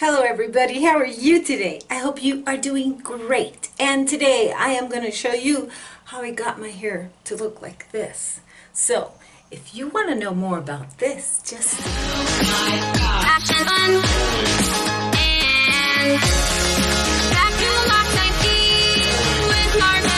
Hello everybody, how are you today? I hope you are doing great. And today I am going to show you how I got my hair to look like this. So, if you want to know more about this, just action fun and back to lock 19 with Marta.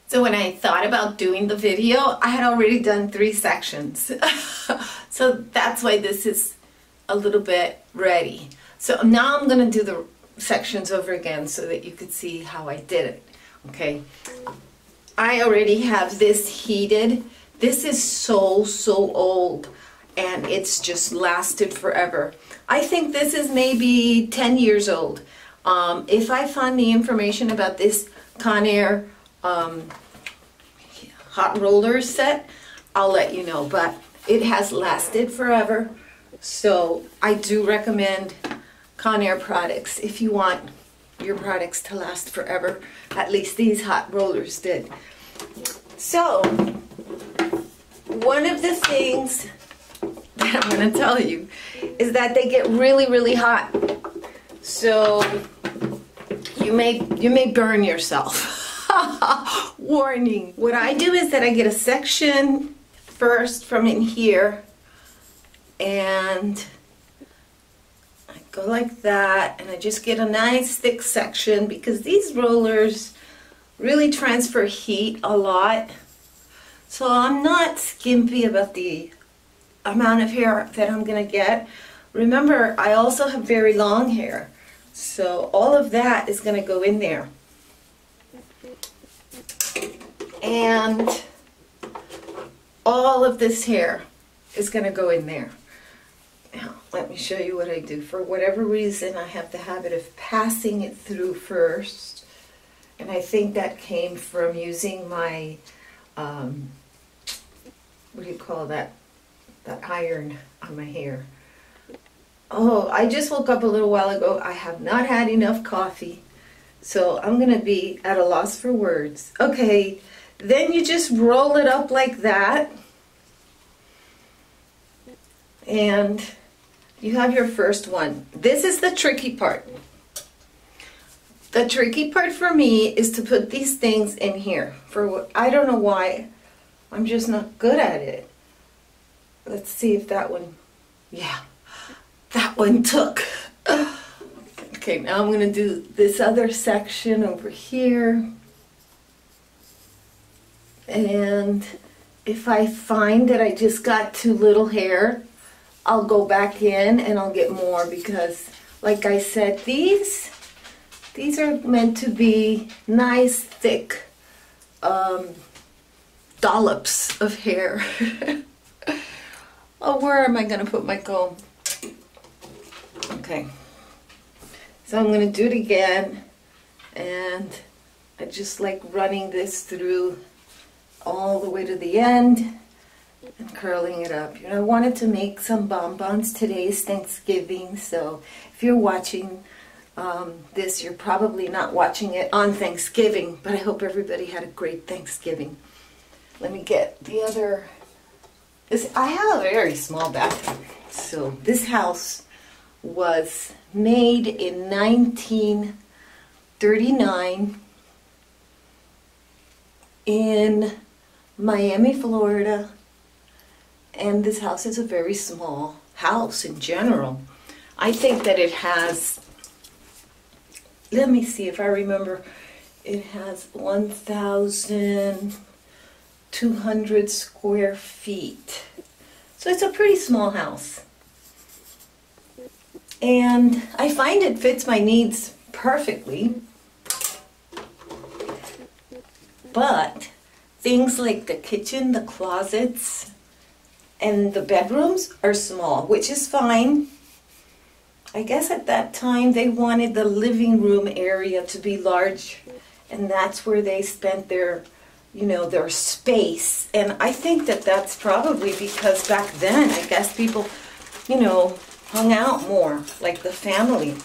So when I thought about doing the video, I had already done 3 sections. So that's why this is a little bit ready. So now I'm going to do the sections over again so that you could see how I did it. Okay. I already have this heated. This is so old and it's just lasted forever. I think this is maybe 10 years old. If I find the information about this Conair hot roller set, I'll let you know, but it has lasted forever. So I do recommend Conair products if you want your products to last forever. At least these hot rollers did. So one of the things that I'm going to tell you is that they get really hot. So you may burn yourself. Warning. What I do is that I get a section first from in here and I go like that and I just get a nice thick section because these rollers really transfer heat a lot. So I'm not skimpy about the amount of hair that I'm going to get. Remember, I also have very long hair. So all of that is going to go in there. And all of this hair is going to go in there. Now, let me show you what I do. For whatever reason, I have the habit of passing it through first. And I think that came from using my, what do you call that? That iron on my hair. Oh, I just woke up a little while ago. I have not had enough coffee. So I'm going to be at a loss for words. Okay. Then you just roll it up like that and you have your first one. This is the tricky part. The tricky part for me is to put these things in here. I don't know why, I'm just not good at it. Let's see if that one, yeah, that one took. Okay, now I'm going to do this other section over here. And if I find that I just got too little hair, I'll go back in and I'll get more because, like I said, these are meant to be nice, thick dollops of hair. Oh, where am I going to put my comb? Okay. So I'm going to do it again. And I just like running this through all the way to the end and curling it up. You know, I wanted to make some bonbons. Today is Thanksgiving, so if you're watching this, you're probably not watching it on Thanksgiving, but I hope everybody had a great Thanksgiving. Let me get the other. I have a very small bathroom. So this house was made in 1939 in Miami, Florida, and this house is a very small house in general. I think that it has, let me see if I remember, it has 1,200 square feet. So it's a pretty small house. And I find it fits my needs perfectly. But things like the kitchen, the closets, and the bedrooms are small, which is fine. I guess at that time they wanted the living room area to be large, and that's where they spent their, you know, their space. And I think that that's probably because back then, I guess people, you know, hung out more, like the family.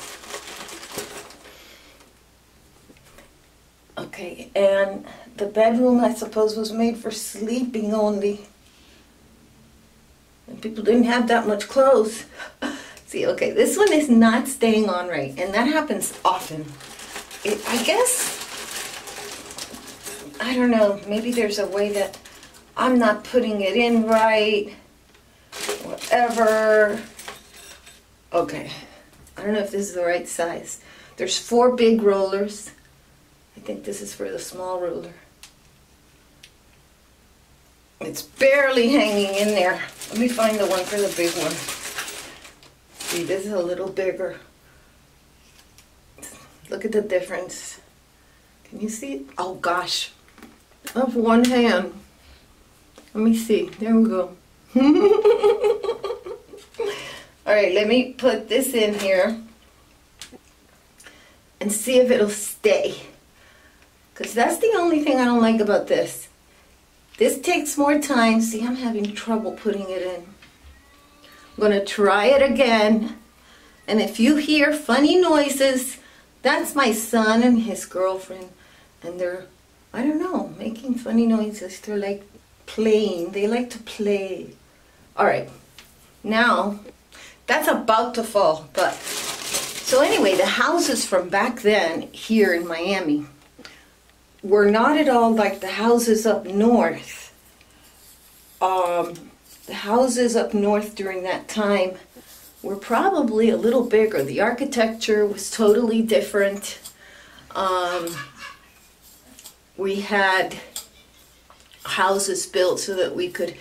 Okay, and the bedroom, I suppose, was made for sleeping only. And people didn't have that much clothes. See, okay, this one is not staying on right, and that happens often. I guess, I don't know, maybe there's a way that I'm not putting it in right, whatever. Okay, I don't know if this is the right size. There's 4 big rollers. I think this is for the small roller. It's barely hanging in there. Let me find the one for the big one. See, this is a little bigger. Look at the difference. Can you see it? Oh gosh. Of one hand. Let me see. There we go. Alright, let me put this in here and see if it'll stay. Because that's the only thing I don't like about this. This takes more time. See, I'm having trouble putting it in. I'm going to try it again. And if you hear funny noises, that's my son and his girlfriend. And they're, I don't know, making funny noises. They're like playing. They like to play. Alright, now that's about to fall. But so anyway, the houses from back then here in Miami were not at all like the houses up north. The houses up north during that time were probably a little bigger. The architecture was totally different. We had houses built so that we could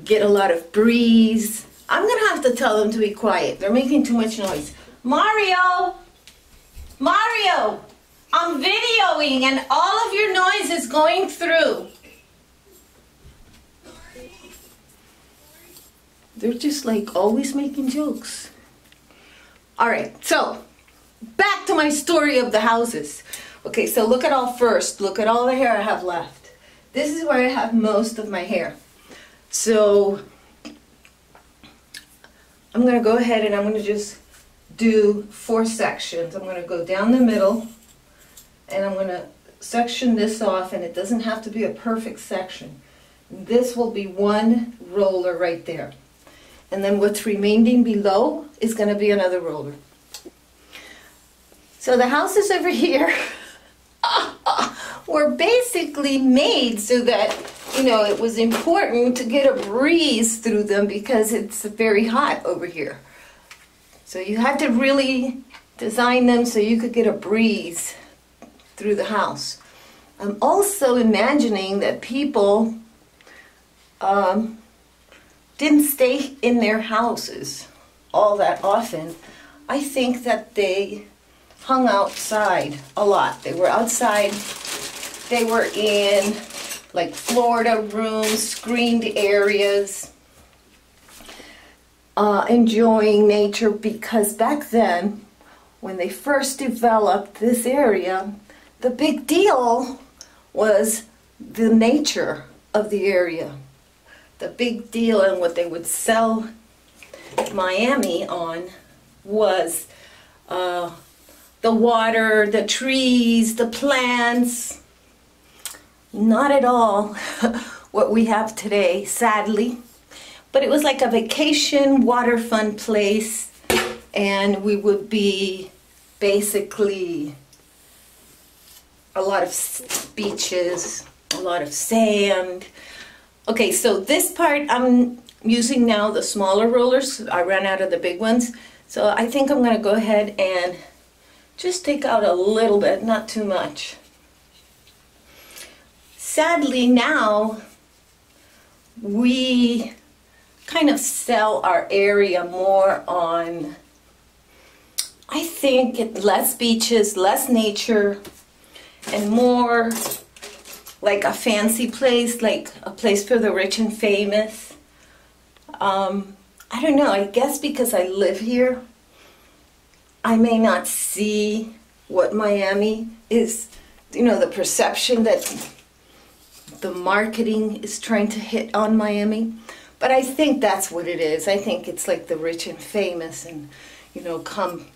get a lot of breeze. I'm gonna have to tell them to be quiet. They're making too much noise. Mario! Mario! I'm videoing and all of your noise is going through. They're just like always making jokes. Alright, so back to my story of the houses. Okay, so look at all first. Look at all the hair I have left. This is where I have most of my hair. So I'm going to go ahead and I'm going to just do 4 sections. I'm going to go down the middle and I'm going to section this off, and it doesn't have to be a perfect section. This will be one roller right there. And then what's remaining below is going to be another roller. So the houses over here were basically made so that, you know, it was important to get a breeze through them because it's very hot over here. So you had to really design them so you could get a breeze through the house. I'm also imagining that people didn't stay in their houses all that often. I think that they hung outside a lot. They were outside. They were in like Florida rooms, screened areas, enjoying nature, because back then, when they first developed this area, the big deal was the nature of the area. The big deal, and what they would sell Miami on was the water, the trees, the plants. Not at all what we have today, sadly. But it was like a vacation, water fun place, and we would be basically a lot of beaches, a lot of sand. Okay, so this part I'm using now the smaller rollers. I ran out of the big ones. So I think I'm going to go ahead and just take out a little bit, not too much. Sadly now, we kind of sell our area more on, I think, less beaches, less nature, and more like a fancy place, like a place for the rich and famous. I don't know, I guess because I live here, I may not see what Miami is, you know, the perception that the marketing is trying to hit on Miami. But I think that's what it is. I think it's like the rich and famous and, you know, come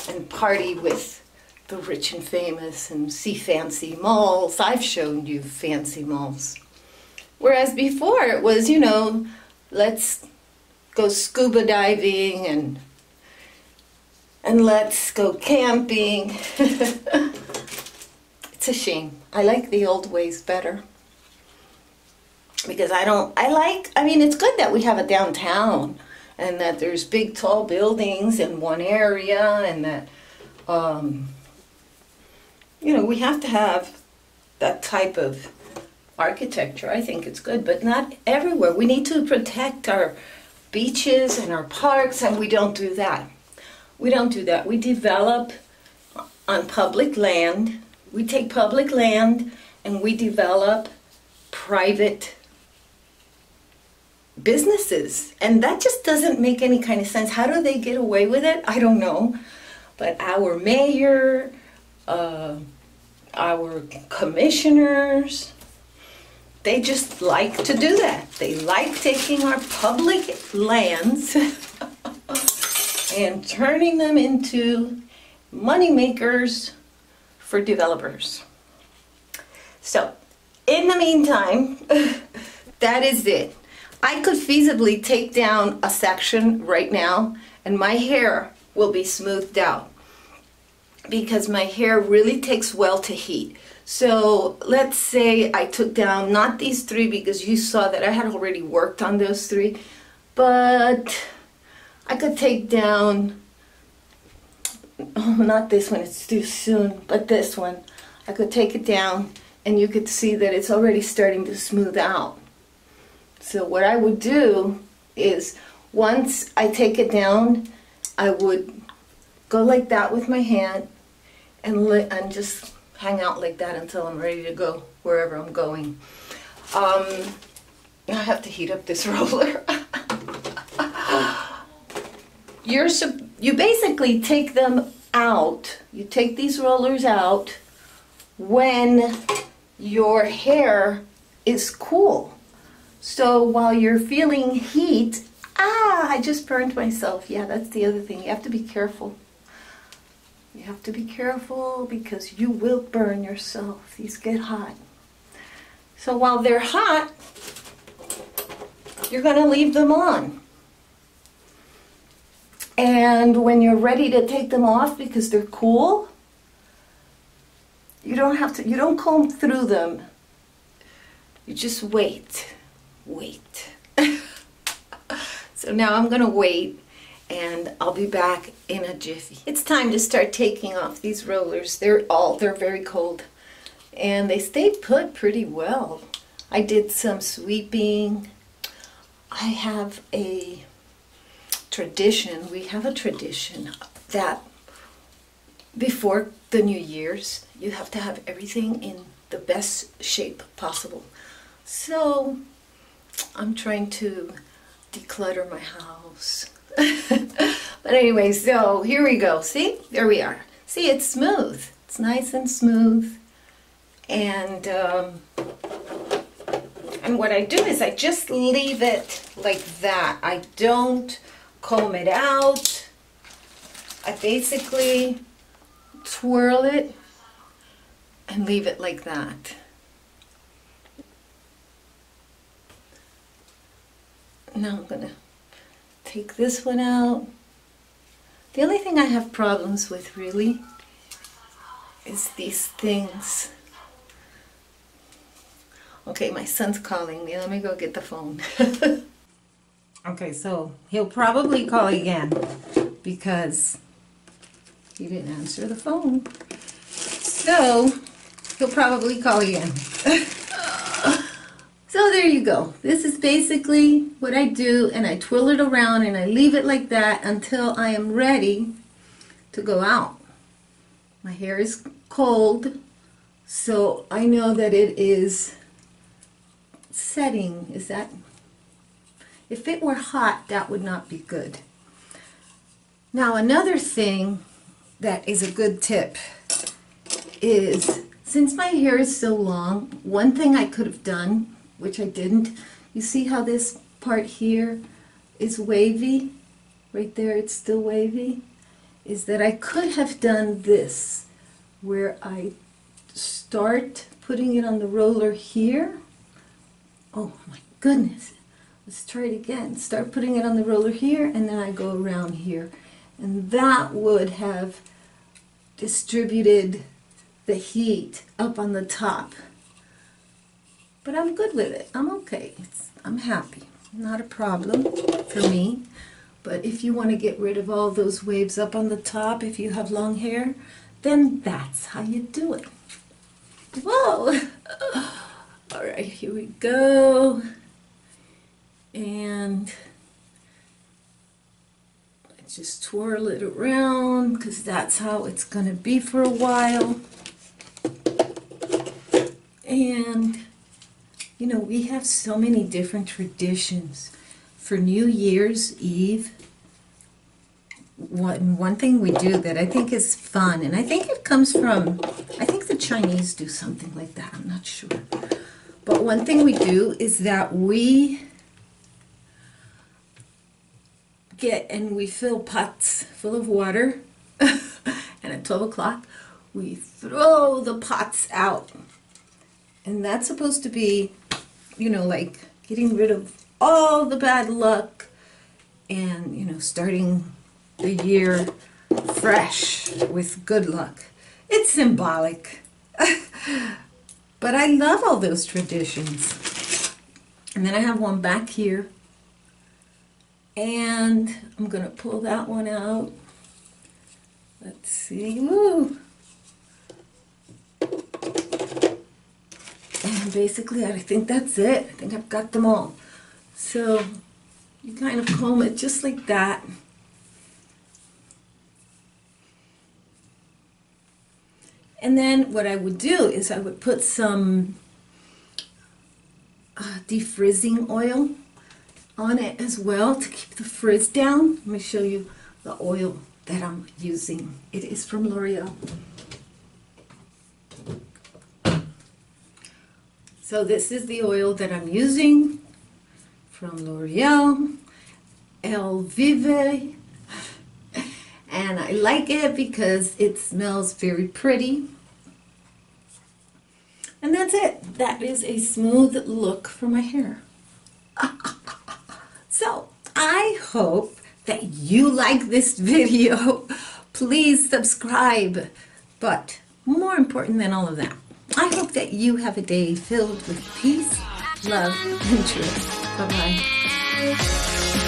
and party with the rich and famous and see fancy malls. I've shown you fancy malls. Whereas before it was, you know, let's go scuba diving and let's go camping. It's a shame. I like the old ways better. Because I mean, it's good that we have a downtown and that there's big tall buildings in one area and that, you know, we have to have that type of architecture. I think it's good, but not everywhere. We need to protect our beaches and our parks, and we don't do that. We don't do that. We develop on public land. We take public land and we develop private businesses, and that just doesn't make any kind of sense. How do they get away with it? I don't know. But our mayor, our commissioners, they just like to do that. They like taking our public lands and turning them into money makers for developers. So, in the meantime, that is it. I could feasibly take down a section right now and my hair will be smoothed out because my hair really takes well to heat. So let's say I took down not these three because you saw that I had already worked on those three, but I could take down, oh, not this one, it's too soon, but this one. I could take it down and you could see that it's already starting to smooth out. So what I would do is once I take it down, I would go like that with my hand and just hang out like that until I'm ready to go wherever I'm going. I have to heat up this roller. You basically take them out. You take these rollers out when your hair is cool. So while you're feeling heat, I just burned myself. Yeah, that's the other thing. You have to be careful. You have to be careful because you will burn yourself. These get hot. So while they're hot, you're going to leave them on. And when you're ready to take them off because they're cool, you don't comb through them. You just wait. So now I'm gonna wait and I'll be back in a jiffy. It's time to start taking off these rollers. They're very cold and they stay put pretty well. I did some sweeping. I have a tradition. We have a tradition that before the New Year's you have to have everything in the best shape possible. So I'm trying to declutter my house. But anyway, so here we go. See? There we are. See, it's smooth. It's nice and smooth. And what I do is I just leave it like that. I don't comb it out. I basically twirl it and leave it like that. Now I'm going to take this one out. The only thing I have problems with really is these things. Okay, my son's calling me. Let me go get the phone. Okay, so he'll probably call again because he didn't answer the phone. So he'll probably call again. So there you go. This is basically what I do, and I twirl it around and I leave it like that until I am ready to go out. My hair is cold, so I know that it is setting. Is that? If it were hot, that would not be good. Now another thing that is a good tip is, since my hair is so long, one thing I could have done, which I didn't, you see how this part here is wavy? Right there it's still wavy? Is that I could have done this. where I start putting it on the roller here. Oh my goodness. Let's try it again. Start putting it on the roller here, and then I go around here. And that would have distributed the heat up on the top. But I'm good with it. I'm okay. I'm happy. Not a problem for me. But if you want to get rid of all those waves up on the top, if you have long hair, then that's how you do it. Whoa! All right, here we go. And I just twirl it around because that's how it's going to be for a while. And, you know, we have so many different traditions. For New Year's Eve, one thing we do that I think is fun, and I think it comes from, I think the Chinese do something like that, I'm not sure. But one thing we do is that we get and we fill pots full of water, and at 12 o'clock we throw the pots out. And that's supposed to be, you know, like getting rid of all the bad luck and, you know, starting the year fresh with good luck. It's symbolic. But I love all those traditions. And then I have one back here. And I'm going to pull that one out. Let's see. Woo! And basically, I think that's it. I think I've got them all. So you kind of comb it just like that. And then what I would do is I would put some defrizzing oil on it as well to keep the frizz down. Let me show you the oil that I'm using. It is from L'Oreal. So this is the oil that I'm using from L'Oreal, El Vive, and I like it because it smells very pretty. And that's it. That is a smooth look for my hair. So I hope that you like this video. Please subscribe. But more important than all of that, I hope that you have a day filled with peace, love, and truth. Bye-bye.